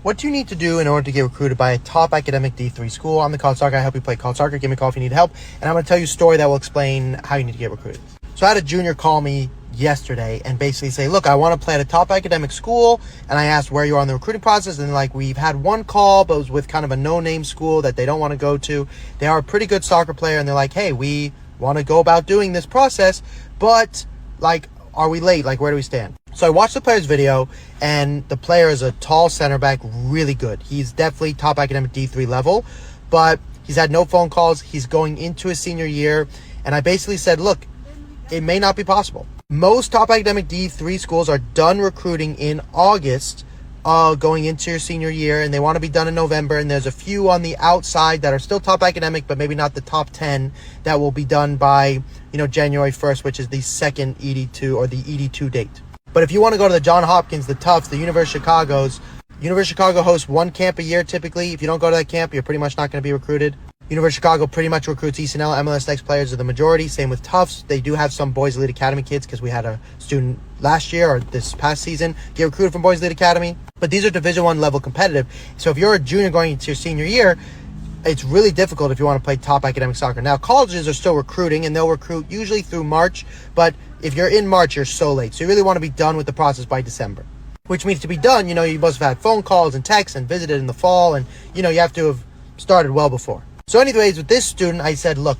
What do you need to do in order to get recruited by a top academic D3 school? I'm the college soccer guy. I help you play college soccer. Give me a call if you need help. And I'm going to tell you a story that will explain how you need to get recruited. So I had a junior call me yesterday and basically say, look, I want to play at a top academic school. And I asked where you are in the recruiting process. And like, we've had one call, but it was with kind of a no-name school that they don't want to go to. They are a pretty good soccer player. And they're like, hey, we want to go about doing this process, but like, are we late? Like, where do we stand? So I watched the player's video, and the player is a tall center back, really good. He's definitely top academic D3 level, but he's had no phone calls. He's going into his senior year, and I basically said, look, it may not be possible. Most top academic D3 schools are done recruiting in August, going into your senior year, and they want to be done in November, and there's a few on the outside that are still top academic, but maybe not the top 10 that will be done by, January 1st, which is the second ED2 or the ED2 date. But if you want to go to the Johns Hopkins, the Tufts, the University of Chicago's, University of Chicago hosts one camp a year typically. If you don't go to that camp, you're pretty much not going to be recruited. University of Chicago pretty much recruits ECNL, MLS Next players are the majority. Same with Tufts. They do have some Boys Elite Academy kids because we had a student last year or this past season get recruited from Boys Elite Academy. But these are Division I level competitive. So if you're a junior going into your senior year, it's really difficult if you want to play top academic soccer. Now, colleges are still recruiting, and they'll recruit usually through March. But if you're in March, you're so late. So you really want to be done with the process by December. Which means to be done, you must have had phone calls and texts and visited in the fall. And, you have to have started well before. So anyways, with this student, I said, look,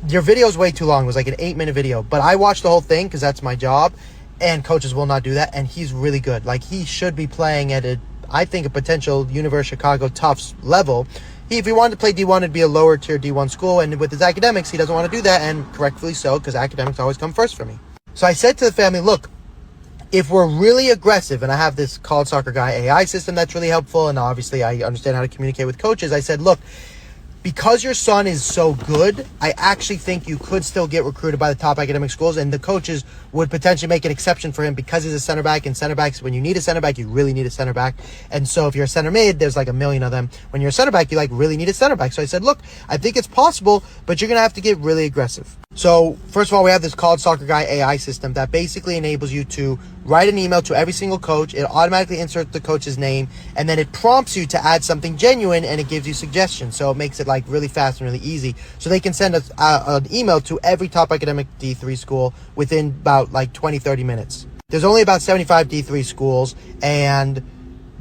your video is way too long. It was like an 8-minute video. But I watched the whole thing because that's my job. And coaches will not do that. And he's really good. Like, he should be playing at I think a potential University of Chicago Tufts level. If he wanted to play D1, it'd be a lower tier D1 school. And with his academics, he doesn't want to do that. And correctly so, because academics always come first for me. So I said to the family, look, if we're really aggressive, and I have this college soccer guy AI system that's really helpful, and obviously I understand how to communicate with coaches, I said, look, because your son is so good, I actually think you could still get recruited by the top academic schools, and the coaches would potentially make an exception for him because he's a center back, and center backs, when you need a center back, you really need a center back. And so if you're a center mid, there's like a million of them. When you're a center back, you really need a center back. So I said, look, I think it's possible, but you're going to have to get really aggressive. So first of all, we have this college soccer guy AI system that basically enables you to write an email to every single coach. It automatically inserts the coach's name, and then it prompts you to add something genuine, and it gives you suggestions. So it makes it like really fast and really easy. So they can send an email to every top academic D3 school within about like 20-30 minutes. There's only about 75 D3 schools, and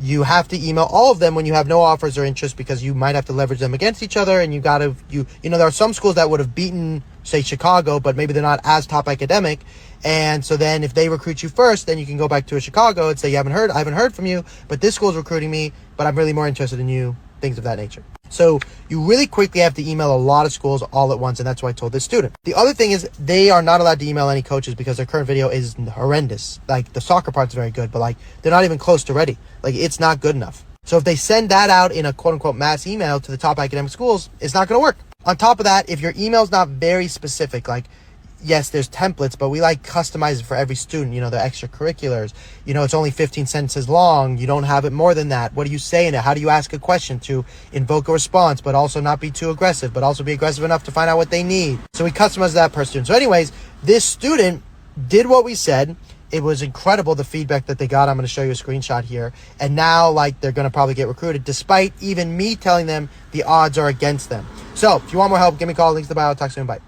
you have to email all of them when you have no offers or interest, because you might have to leverage them against each other. And there are some schools that would have beaten, say, Chicago, but maybe they're not as top academic. And so then if they recruit you first, then you can go back to a Chicago and say, I haven't heard from you, but this school's recruiting me, but I'm really more interested in you, things of that nature. So you really quickly have to email a lot of schools all at once, and that's what I told this student. The other thing is they are not allowed to email any coaches because their current video is horrendous. Like, the soccer part's very good, but like, they're not even close to ready. Like, it's not good enough. So if they send that out in a quote-unquote mass email to the top academic schools, it's not going to work. On top of that, if your email's not very specific, like, yes, there's templates, but we customize it for every student, the extracurriculars. It's only 15 sentences long. You don't have it more than that. What do you say in it? How do you ask a question to invoke a response, but also not be too aggressive, but also be aggressive enough to find out what they need? So we customize that per student. So anyways, this student did what we said. It was incredible, the feedback that they got. I'm going to show you a screenshot here. And now, they're going to probably get recruited, despite even me telling them the odds are against them. So if you want more help, give me a call. Links in the bio. Talk soon. Bye.